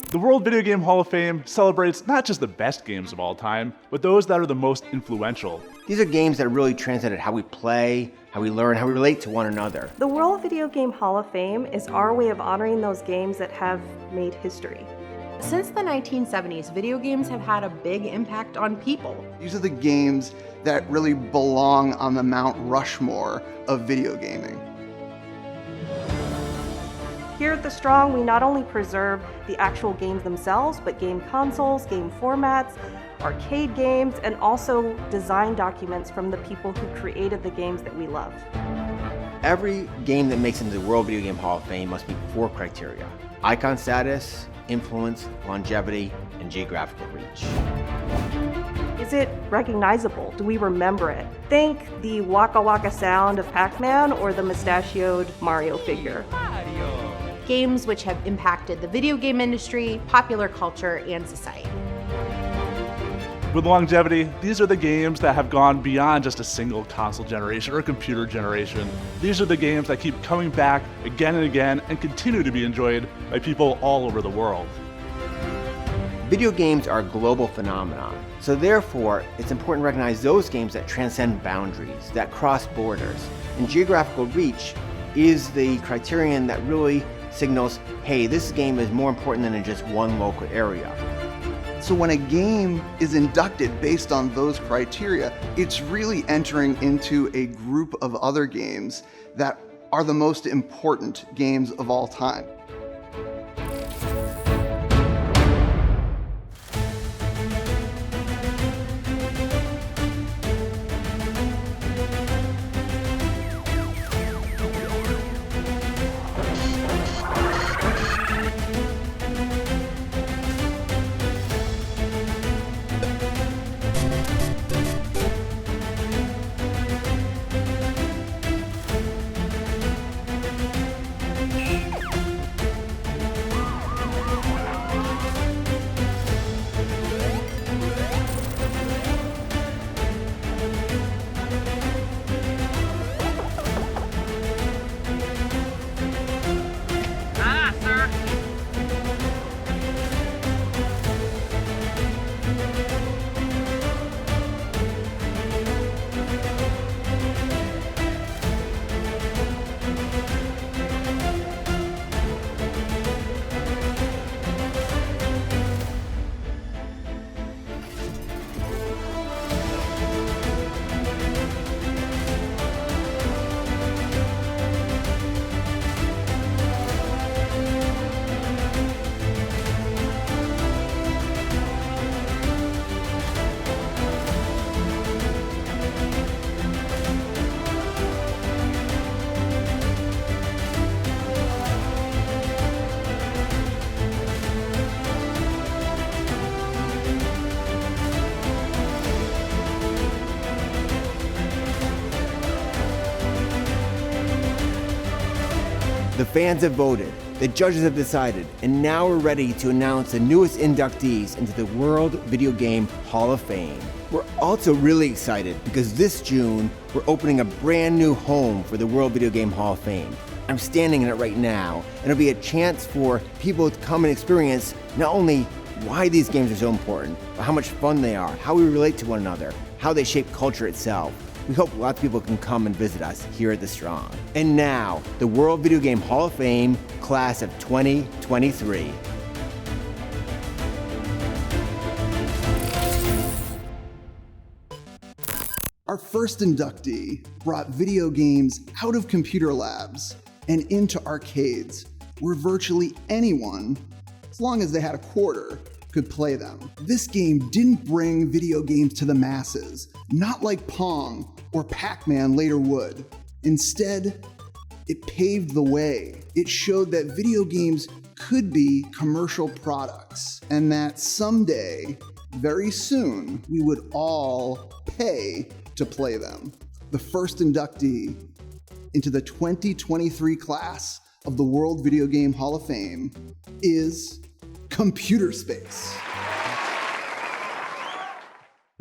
The World Video Game Hall of Fame celebrates not just the best games of all time, but those that are the most influential. These are games that really transcended how we play, how we learn, how we relate to one another. The World Video Game Hall of Fame is our way of honoring those games that have made history. Since the 1970s, video games have had a big impact on people. These are the games that really belong on the Mount Rushmore of video gaming. Here at The Strong, we not only preserve the actual games themselves, but game consoles, game formats, arcade games, and also design documents from the people who created the games that we love. Every game that makes it into the World Video Game Hall of Fame must meet 4 criteria: icon status, influence, longevity, and geographical reach. Is it recognizable? Do we remember it? Think the Waka Waka sound of Pac-Man or the mustachioed Mario figure. Games which have impacted the video game industry, popular culture, and society. With longevity, these are the games that have gone beyond just a single console generation or computer generation. These are the games that keep coming back again and again and continue to be enjoyed by people all over the world. Video games are a global phenomenon, so therefore it's important to recognize those games that transcend boundaries, that cross borders. And geographical reach is the criterion that really signals, hey, this game is more important than in just one local area. So when a game is inducted based on those criteria, it's really entering into a group of other games that are the most important games of all time. The fans have voted, the judges have decided, and now we're ready to announce the newest inductees into the World Video Game Hall of Fame. We're also really excited because this June, we're opening a brand new home for the World Video Game Hall of Fame. I'm standing in it right now, and it'll be a chance for people to come and experience not only why these games are so important, but how much fun they are, how we relate to one another, how they shape culture itself. We hope lots of people can come and visit us here at The Strong. And now, the World Video Game Hall of Fame, class of 2023. Our first inductee brought video games out of computer labs and into arcades, where virtually anyone, as long as they had a quarter, could play them. This game didn't bring video games to the masses, not like Pong or Pac-Man later would. Instead, it paved the way. It showed that video games could be commercial products, and that someday, very soon, we would all pay to play them. The first inductee into the 2023 class of the World Video Game Hall of Fame is Computer Space.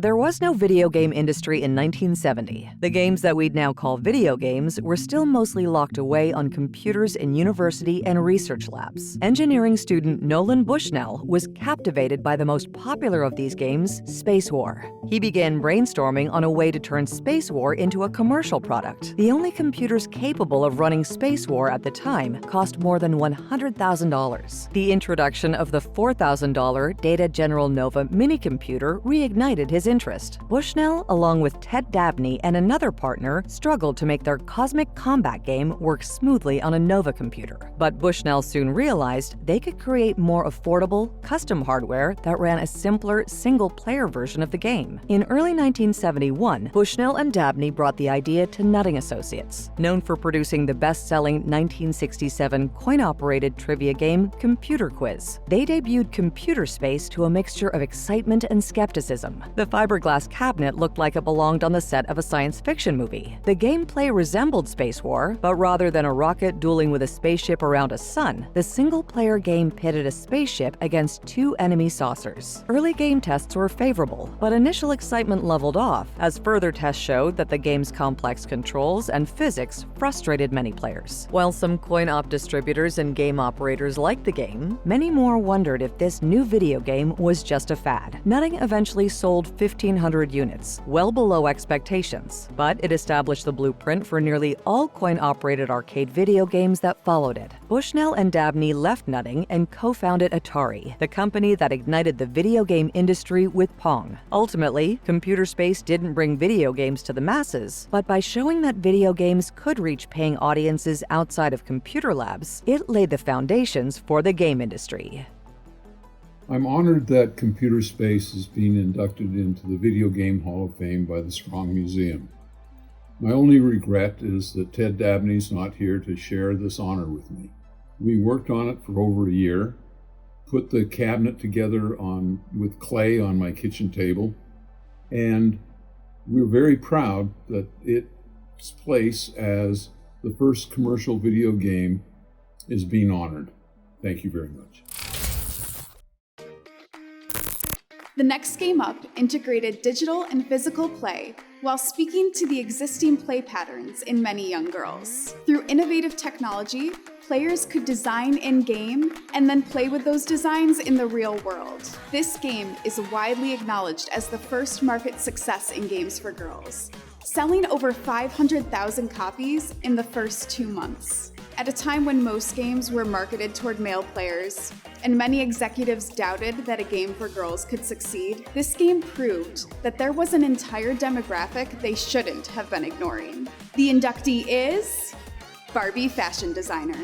There was no video game industry in 1970. The games that we'd now call video games were still mostly locked away on computers in university and research labs. Engineering student Nolan Bushnell was captivated by the most popular of these games, Space War. He began brainstorming on a way to turn Space War into a commercial product. The only computers capable of running Space War at the time cost more than $100,000. The introduction of the $4,000 Data General Nova minicomputer reignited his interest. Bushnell, along with Ted Dabney and another partner, struggled to make their cosmic combat game work smoothly on a Nova computer. But Bushnell soon realized they could create more affordable, custom hardware that ran a simpler, single-player version of the game. In early 1971, Bushnell and Dabney brought the idea to Nutting Associates, known for producing the best-selling 1967 coin-operated trivia game Computer Quiz. They debuted Computer Space to a mixture of excitement and skepticism. The fiberglass cabinet looked like it belonged on the set of a science fiction movie. The gameplay resembled Space War, but rather than a rocket dueling with a spaceship around a sun, the single-player game pitted a spaceship against two enemy saucers. Early game tests were favorable, but initial excitement leveled off as further tests showed that the game's complex controls and physics frustrated many players. While some coin-op distributors and game operators liked the game, many more wondered if this new video game was just a fad. Nutting eventually sold 1,500 units, well below expectations, but it established the blueprint for nearly all coin-operated arcade video games that followed it. Bushnell and Dabney left Nutting and co-founded Atari, the company that ignited the video game industry with Pong. Ultimately, Computer Space didn't bring video games to the masses, but by showing that video games could reach paying audiences outside of computer labs, it laid the foundations for the game industry. I'm honored that Computer Space is being inducted into the Video Game Hall of Fame by the Strong Museum. My only regret is that Ted Dabney's not here to share this honor with me. We worked on it for over a year, put the cabinet together with clay on my kitchen table, and we're very proud that its place as the first commercial video game is being honored. Thank you very much. The next game up integrated digital and physical play while speaking to the existing play patterns in many young girls. Through innovative technology, players could design in-game and then play with those designs in the real world. This game is widely acknowledged as the first market success in games for girls, selling over 500,000 copies in the first 2 months. At a time when most games were marketed toward male players, and many executives doubted that a game for girls could succeed, this game proved that there was an entire demographic they shouldn't have been ignoring. The inductee is Barbie fashion designer.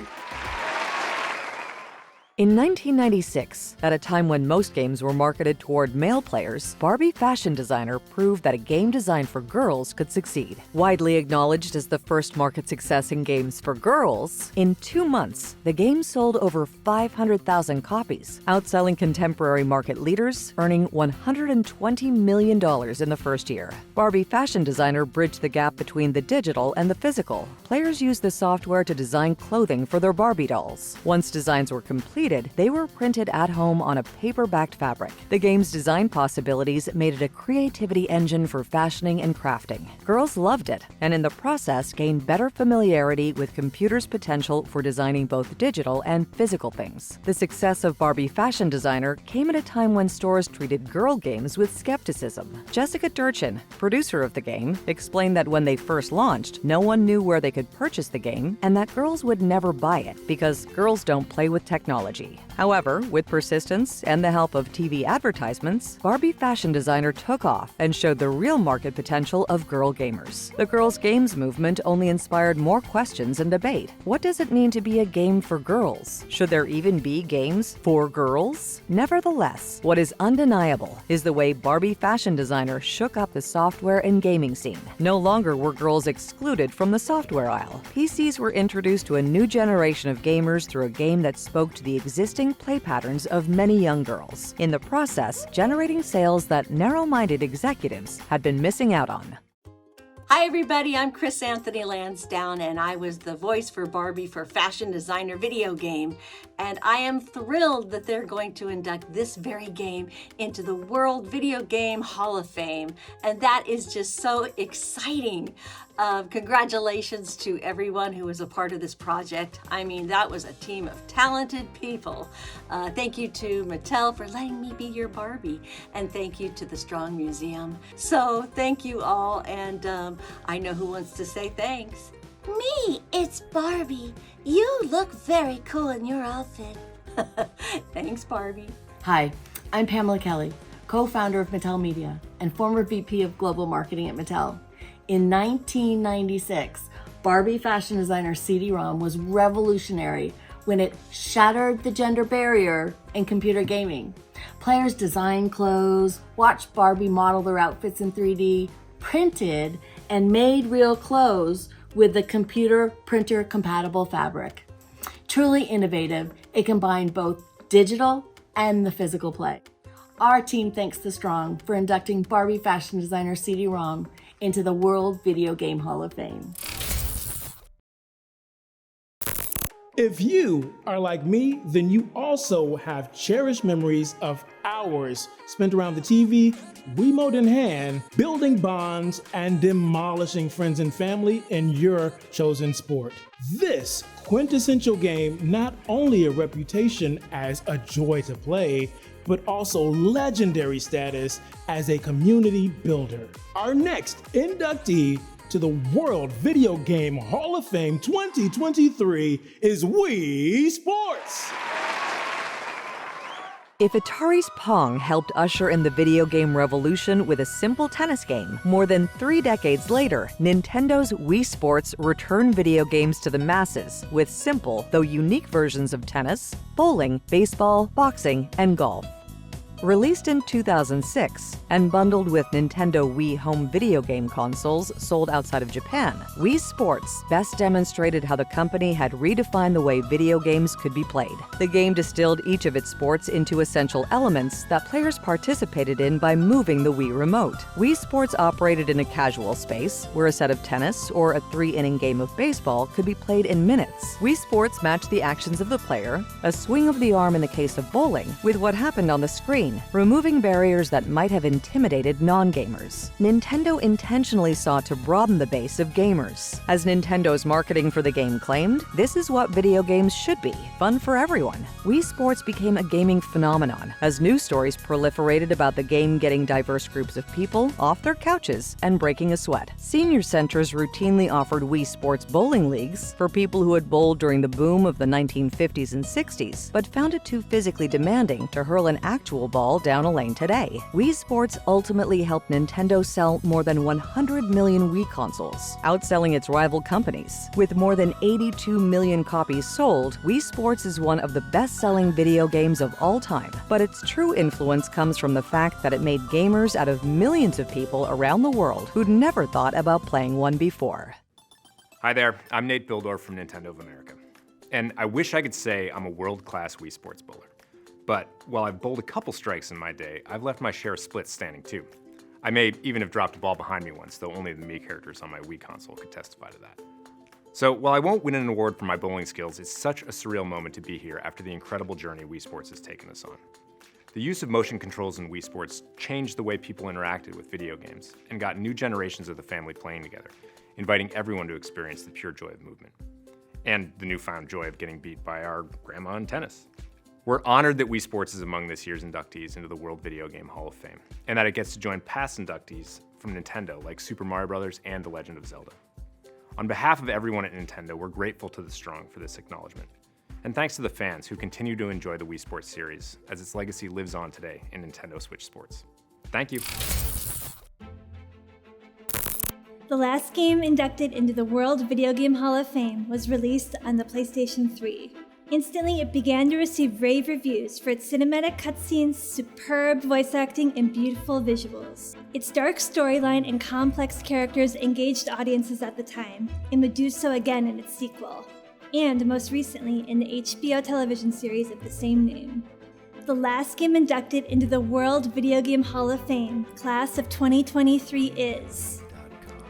In 1996, at a time when most games were marketed toward male players, Barbie fashion designer proved that a game designed for girls could succeed. Widely acknowledged as the first market success in games for girls, in 2 months, the game sold over 500,000 copies, outselling contemporary market leaders, earning $120 million in the first year. Barbie fashion designer bridged the gap between the digital and the physical. Players used the software to design clothing for their Barbie dolls. Once designs were completed, they were printed at home on a paper-backed fabric. The game's design possibilities made it a creativity engine for fashioning and crafting. Girls loved it, and in the process gained better familiarity with computers' potential for designing both digital and physical things. The success of Barbie fashion designer came at a time when stores treated girl games with skepticism. Jessica Durchin, producer of the game, explained that when they first launched, no one knew where they could purchase the game and that girls would never buy it because girls don't play with technology. However, with persistence and the help of TV advertisements, Barbie fashion designer took off and showed the real market potential of girl gamers. The girls' games movement only inspired more questions and debate. What does it mean to be a game for girls? Should there even be games for girls? Nevertheless, what is undeniable is the way Barbie fashion designer shook up the software and gaming scene. No longer were girls excluded from the software aisle. PCs were introduced to a new generation of gamers through a game that spoke to the existing play patterns of many young girls, in the process generating sales that narrow-minded executives had been missing out on. Hi everybody, I'm Chris Anthony Lansdowne and I was the voice for Barbie for Fashion Designer video game. and I am thrilled that they're going to induct this very game into the World Video Game Hall of Fame, and that is just so exciting. Congratulations to everyone who was a part of this project. I mean, that was a team of talented people. Thank you to Mattel for letting me be your Barbie, and thank you to the Strong Museum. So thank you all, and I know who wants to say thanks. Me, it's Barbie. You look very cool in your outfit. Thanks, Barbie. Hi, I'm Pamela Kelly, co-founder of Mattel Media and former VP of Global Marketing at Mattel. In 1996, Barbie fashion designer CD-ROM was revolutionary when it shattered the gender barrier in computer gaming. Players designed clothes, watched Barbie model their outfits in 3D, printed and made real clothes with the computer printer compatible fabric. Truly innovative, it combined both digital and the physical play. Our team thanks The Strong for inducting Barbie fashion designer CD-ROM into the World Video Game Hall of Fame. If you are like me, then you also have cherished memories of hours spent around the TV, Wiimote in hand, building bonds and demolishing friends and family in your chosen sport. This quintessential game not only a reputation as a joy to play, but also legendary status as a community builder. Our next inductee to the World Video Game Hall of Fame 2023 is Wii Sports. If Atari's Pong helped usher in the video game revolution with a simple tennis game, more than 3 decades later, Nintendo's Wii Sports returned video games to the masses with simple, though unique versions of tennis, bowling, baseball, boxing, and golf. Released in 2006 and bundled with Nintendo Wii home video game consoles sold outside of Japan, Wii Sports best demonstrated how the company had redefined the way video games could be played. The game distilled each of its sports into essential elements that players participated in by moving the Wii remote. Wii Sports operated in a casual space where a set of tennis or a 3-inning game of baseball could be played in minutes. Wii Sports matched the actions of the player, a swing of the arm in the case of bowling, with what happened on the screen, removing barriers that might have intimidated non-gamers. Nintendo intentionally sought to broaden the base of gamers. As Nintendo's marketing for the game claimed, this is what video games should be, fun for everyone. Wii Sports became a gaming phenomenon as news stories proliferated about the game getting diverse groups of people off their couches and breaking a sweat. Senior centers routinely offered Wii Sports bowling leagues for people who had bowled during the boom of the 1950s and 60s, but found it too physically demanding to hurl an actual ball down a lane today. Wii Sports ultimately helped Nintendo sell more than 100 million Wii consoles, outselling its rival companies. With more than 82 million copies sold, Wii Sports is one of the best-selling video games of all time. But its true influence comes from the fact that it made gamers out of millions of people around the world who'd never thought about playing one before. Hi there, I'm Nate Bildorf from Nintendo of America. And I wish I could say I'm a world-class Wii Sports bowler. But while I've bowled a couple strikes in my day, I've left my share of splits standing too. I may even have dropped a ball behind me once, though only the Mii characters on my Wii console could testify to that. So while I won't win an award for my bowling skills, it's such a surreal moment to be here after the incredible journey Wii Sports has taken us on. The use of motion controls in Wii Sports changed the way people interacted with video games and got new generations of the family playing together, inviting everyone to experience the pure joy of movement. And the newfound joy of getting beat by our grandma in tennis. We're honored that Wii Sports is among this year's inductees into the World Video Game Hall of Fame, and that it gets to join past inductees from Nintendo like Super Mario Bros. And The Legend of Zelda. On behalf of everyone at Nintendo, we're grateful to The Strong for this acknowledgement. And thanks to the fans who continue to enjoy the Wii Sports series as its legacy lives on today in Nintendo Switch Sports. Thank you. The last game inducted into the World Video Game Hall of Fame was released on the PlayStation 3. Instantly, it began to receive rave reviews for its cinematic cutscenes, superb voice acting, and beautiful visuals. Its dark storyline and complex characters engaged audiences at the time, and would do so again in its sequel, and most recently in the HBO television series of the same name. The last game inducted into the World Video Game Hall of Fame, class of 2023 is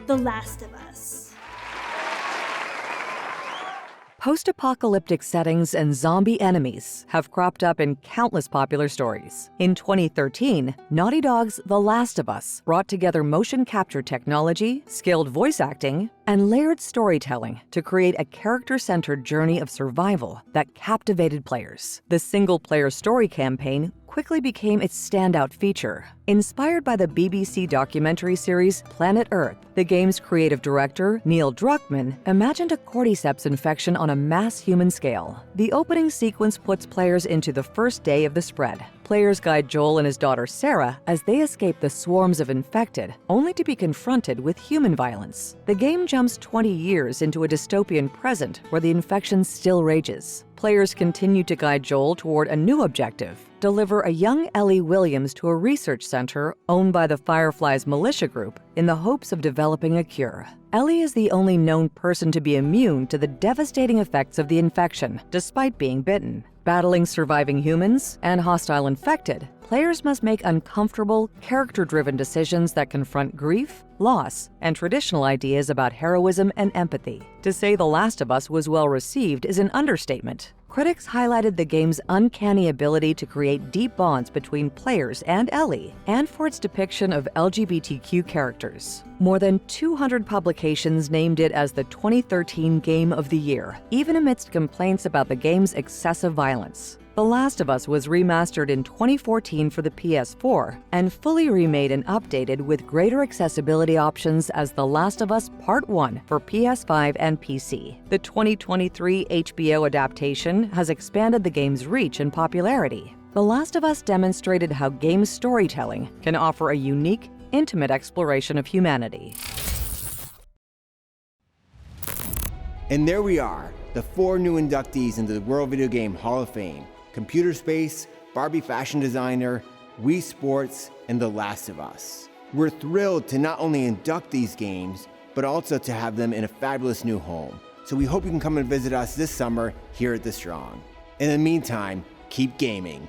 The Last of Us. Post-apocalyptic settings and zombie enemies have cropped up in countless popular stories. In 2013, Naughty Dog's The Last of Us brought together motion capture technology, skilled voice acting, and layered storytelling to create a character-centered journey of survival that captivated players. The single-player story campaign quickly became its standout feature. Inspired by the BBC documentary series Planet Earth, the game's creative director, Neil Druckmann, imagined a cordyceps infection on a mass human scale. The opening sequence puts players into the first day of the spread. Players guide Joel and his daughter Sarah as they escape the swarms of infected, only to be confronted with human violence. The game jumps 20 years into a dystopian present where the infection still rages. Players continue to guide Joel toward a new objective: deliver a young Ellie Williams to a research center owned by the Fireflies militia group in the hopes of developing a cure. Ellie is the only known person to be immune to the devastating effects of the infection, despite being bitten. Battling surviving humans and hostile infected, players must make uncomfortable, character-driven decisions that confront grief, loss, and traditional ideas about heroism and empathy. To say The Last of Us was well received is an understatement. Critics highlighted the game's uncanny ability to create deep bonds between players and Ellie, and for its depiction of LGBTQ characters. More than 200 publications named it as the 2013 Game of the Year, even amidst complaints about the game's excessive violence. The Last of Us was remastered in 2014 for the PS4 and fully remade and updated with greater accessibility options as The Last of Us Part 1 for PS5 and PC. The 2023 HBO adaptation has expanded the game's reach and popularity. The Last of Us demonstrated how game storytelling can offer a unique, intimate exploration of humanity. And there we are, the 4 new inductees into the World Video Game Hall of Fame: Computer Space, Barbie Fashion Designer, Wii Sports, and The Last of Us. We're thrilled to not only induct these games, but also to have them in a fabulous new home. So we hope you can come and visit us this summer here at The Strong. In the meantime, keep gaming.